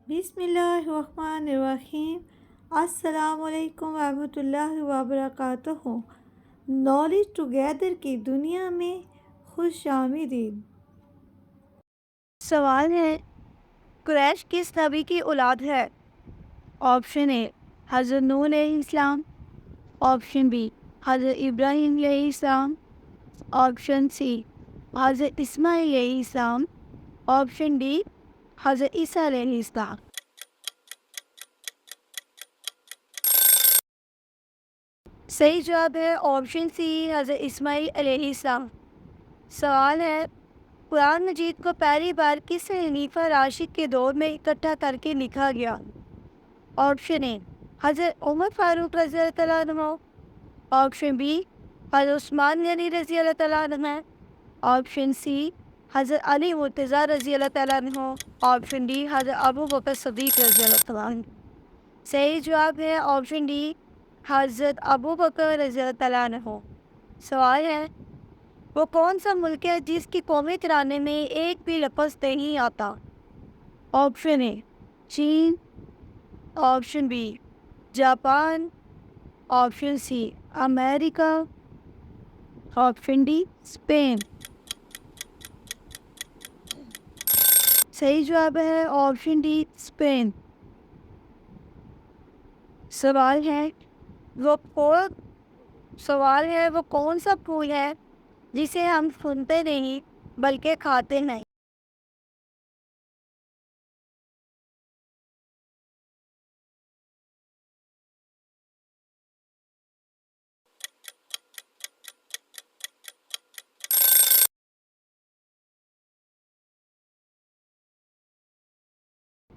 بسم اللہ الرحمن الرحیم۔ السلام علیکم ورحمۃ اللہ وبرکاتہ۔ نالج ٹوگیدر کی دنیا میں خوش آمدید۔ سوال ہے، قریش کس نبی کی اولاد ہے؟ آپشن اے حضرت نوح علیہ السلام، آپشن بی حضرت ابراہیم علیہ السلام، آپشن سی حضرت اسماعیل علیہ السلام، آپشن ڈی حضرت عیسیٰ علیہ السلام۔ صحیح جواب ہے آپشن سی حضرت اسماعیل علیہ السلام۔ سوال ہے، قرآن مجید کو پہلی بار کس خلیفہ راشد کے دور میں اکٹھا کر کے لکھا گیا؟ آپشن اے حضرت عمر فاروق رضی اللہ تعالیٰ عنہ، آپشن بی حضرت عثمان غنی رضی اللہ تعالیٰ عنہ، آپشن سی حضرت علی مرتضیٰ رضی اللہ تعالیٰ عنہ، آپشن ڈی حضرت ابو بکر صدیق رضی اللہ تعالیٰ عنہ۔ صحیح جواب ہے آپشن ڈی حضرت ابو بکر رضی اللہ تعالیٰ عنہ۔ سوال ہے، وہ کون سا ملک ہے جس کی قومی ترانے میں ایک بھی لفظ نہیں آتا؟ آپشن اے چین، option B Japan, option C امریکہ، آپشن ڈی اسپین۔ صحیح جواب ہے آپشن ڈی اسپین۔ سوال ہے، وہ کون سا پھول ہے جسے ہم سنتے نہیں بلکہ کھاتے ہیں؟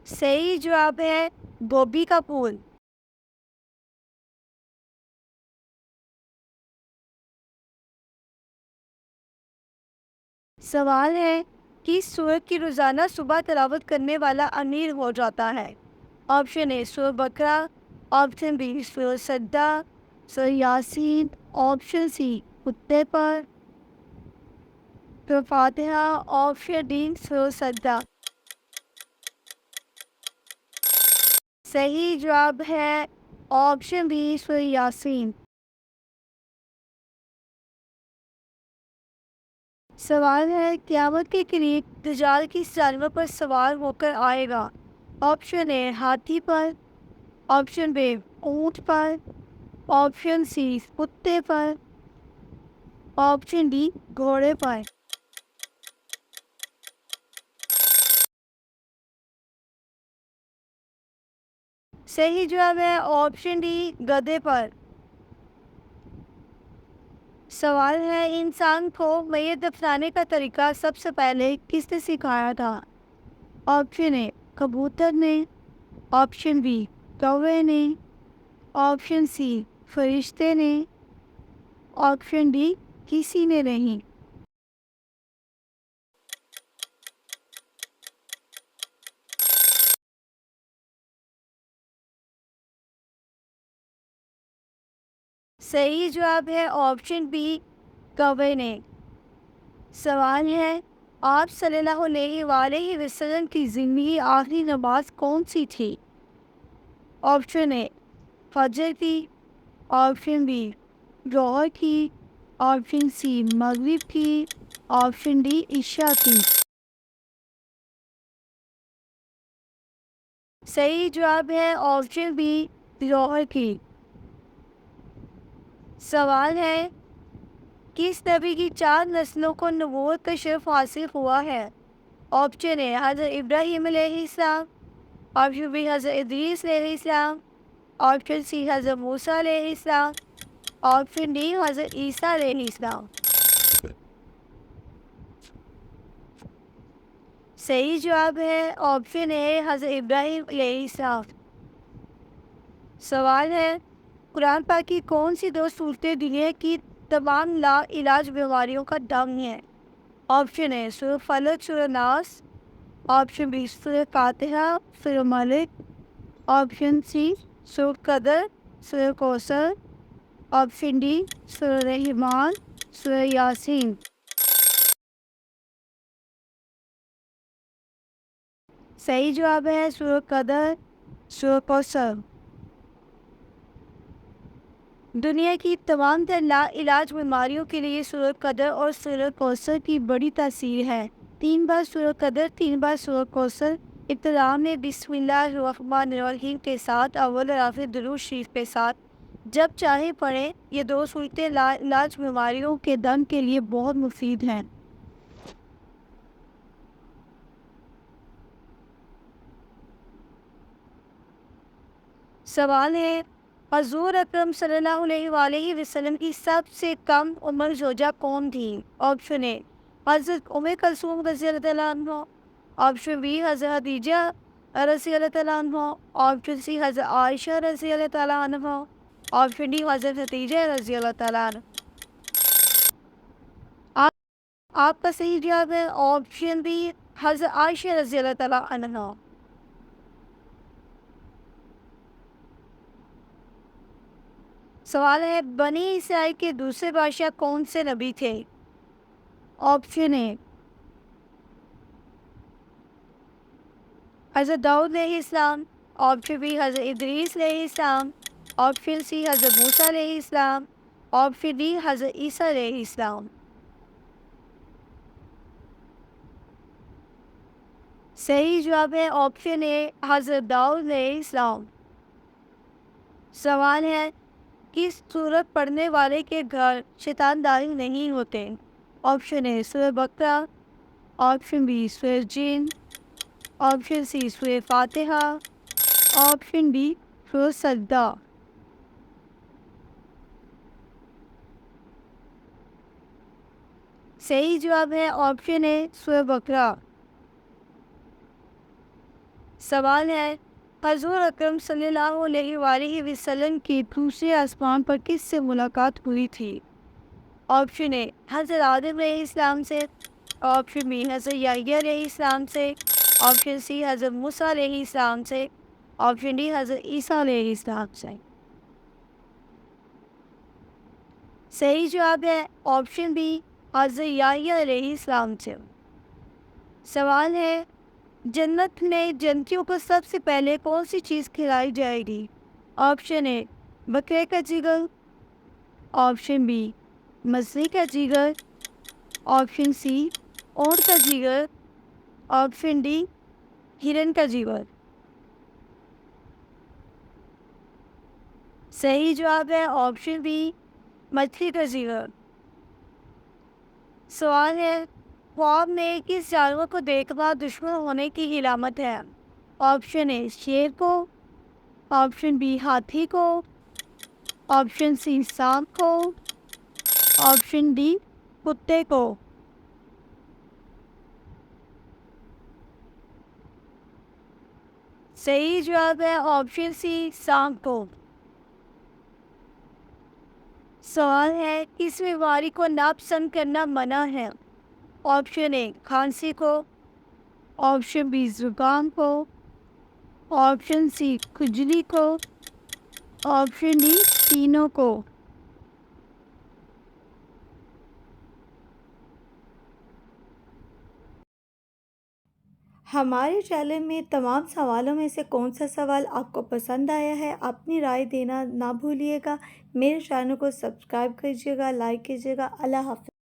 صحیح جواب ہے گوبھی کا پھول۔ سوال ہے، کس سورت کی روزانہ صبح تلاوت کرنے والا امیر ہو جاتا ہے؟ آپشن اے سورۃ بقرہ، آپشن بی سورۃ سجدہ، سورۃ یاسین، آپشن سی کتے پر، سورۃ فاتحہ، آپشن ڈی سورۃ سجدہ۔ صحیح جواب ہے آپشن بی سورۃ یاسین۔ سوال ہے، قیامت کے قریب دجال کس جانور پر سوار ہو کر آئے گا؟ آپشن اے ہاتھی پر، آپشن بی اونٹ پر، آپشن سی کتے پر، آپشن ڈی گھوڑے پر۔ صحیح جواب ہے آپشن ڈی گدھے پر۔ سوال ہے، انسان کو میت دفنانے کا طریقہ سب سے پہلے کس نے سکھایا تھا؟ آپشن اے کبوتر نے، آپشن بی کوے نے، آپشن سی فرشتے نے، آپشن ڈی کسی نے نہیں۔ صحیح جواب ہے آپشن بی کوے نے۔ سوال ہے، آپ صلی اللہ علیہ وآلہ وسلم کی زندگی آخری نماز کون سی تھی؟ آپشن اے فجر کی، آپشن بی ظہر کی، آپشن سی مغرب کی، آپشن ڈی عشاء کی۔ صحیح جواب ہے آپشن بی ظہر کی۔ سوال ہے، کس نبی کی 4 نسلوں کو نبوت کا شرف حاصل ہوا ہے؟ آپشن اے حضرت ابراہیم علیہ السلام، آپشن بی حضرت ادریس علیہ السلام، آپشن سی حضرت موسیٰ علیہ السلام، آپشن ڈی حضرت عیسیٰ علیہ السلام۔ صحیح جواب ہے آپشن اے حضرت ابراہیم علیہ السلام۔ سوال ہے، قرآن پاک کی کون سی 2 صورتیں دنیا کی تمام لا علاج بیماریوں کا دم ہے؟ آپشن اے سورۃ فلق، سورۃ ناس، آپشن بی سورۃ فاتحہ، سورۃ ملک، آپشن سی سورۃ قدر، سورۃ کوثر، آپشن ڈی سورۃ رحمان، سورۃ یاسین۔ صحیح جواب ہے سورہ قدر، سورہ کوثر۔ دنیا کی تمام تر لا علاج بیماریوں کے لیے سورہ قدر اور سورہ کوثر کی بڑی تاثیر ہے۔ 3 بار سورہ قدر، 3 بار سورہ کوثر۔ ابتدا میں بسم اللہ الرحمن الرحیم کے ساتھ اول اور آخر درود شریف کے ساتھ جب چاہے پڑھیں۔ یہ 2 صورتیں لا علاج بیماریوں کے دم کے لیے بہت مفید ہیں۔ سوال ہے، حضور اکرم صلی اللہ علیہ وآلہ وسلم کی سب سے کم عمر زوجہ کون تھی؟ آپشن اے حضرت ام کلثوم رضی اللہ تعالیٰ عنہ، آپشن بی حضرت خدیجہ رضی اللہ تعالیٰ عنہ، آپشن سی حضرت عائشہ رضی اللہ تعالیٰ عنہ، آپشن ڈی حضرت خدیجہ رضی اللہ تعالیٰ عنہ۔ آپ کا صحیح جواب ہے آپشن بی حضرت عائشہ رضی اللہ تعالیٰ عنہ۔ سوال ہے، بنی اسرائیل کے دوسرے بادشاہ کون سے نبی تھے؟ آپشن اے حضرت داؤد علیہ السلام، آپشن بی حضرت ادریس علیہ السلام، آپشن سی حضرت موسیٰ علیہ السلام، آپشن ڈی حضرت عیسیٰ علیہ السلام۔ صحیح جواب ہے آپشن اے حضرت داؤد علیہ السلام۔ سوال ہے، کس سورت پڑھنے والے کے گھر شیطان داخل نہیں ہوتے؟ آپشن اے سورہ بقرہ، آپشن بی سورہ جن، آپشن سی سورہ فاتحہ، آپشن ڈی سورہ سجدہ۔ صحیح جواب ہے آپشن اے سورہ بقرہ۔ سوال ہے، حضور اکرم صلی اللہ علیہ وآلہ وسلم کی دوسرے آسمان پر کس سے ملاقات ہوئی تھی؟ آپشن اے حضرت آدم علیہ السلام سے، آپشن بی حضرت یحییٰ علیہ السلام سے، آپشن سی حضرت موسیٰ علیہ السلام سے، آپشن ڈی حضرت عیسیٰ علیہ السلام سے۔ صحیح جواب ہے آپشن بی حضرت یحییٰ علیہ السلام سے۔ سوال ہے، جنت میں جنتیوں کو سب سے پہلے کون سی چیز کھلائی جائے گی؟ آپشن اے بکرے کا جگر، آپشن بی مچھلی کا جگر، آپشن سی اونٹ کا جگر، آپشن ڈی ہرن کا جگر۔ صحیح جواب ہے آپشن بی مچھلی کا جگر۔ سوال ہے، خواب میں کس جانور کو دیکھنا دشمن ہونے کی علامت ہے؟ آپشن اے شیر کو، آپشن بی ہاتھی کو، آپشن سی سانپ کو، آپشن ڈی کتے کو۔ صحیح جواب ہے آپشن سی سانپ کو۔ سوال ہے، کس بیماری کو ناپسند کرنا منع ہے؟ آپشن اے کھانسی کو، آپشن بی زکام کو، آپشن سی کھجلی کو، آپشن ڈی تینوں کو۔ ہمارے چینل میں تمام سوالوں میں سے کون سا سوال آپ کو پسند آیا ہے؟ اپنی رائے دینا نہ بھولیے گا۔ میرے چینل کو سبسکرائب کیجیے گا، لائک کیجیے گا۔ اللہ حافظ۔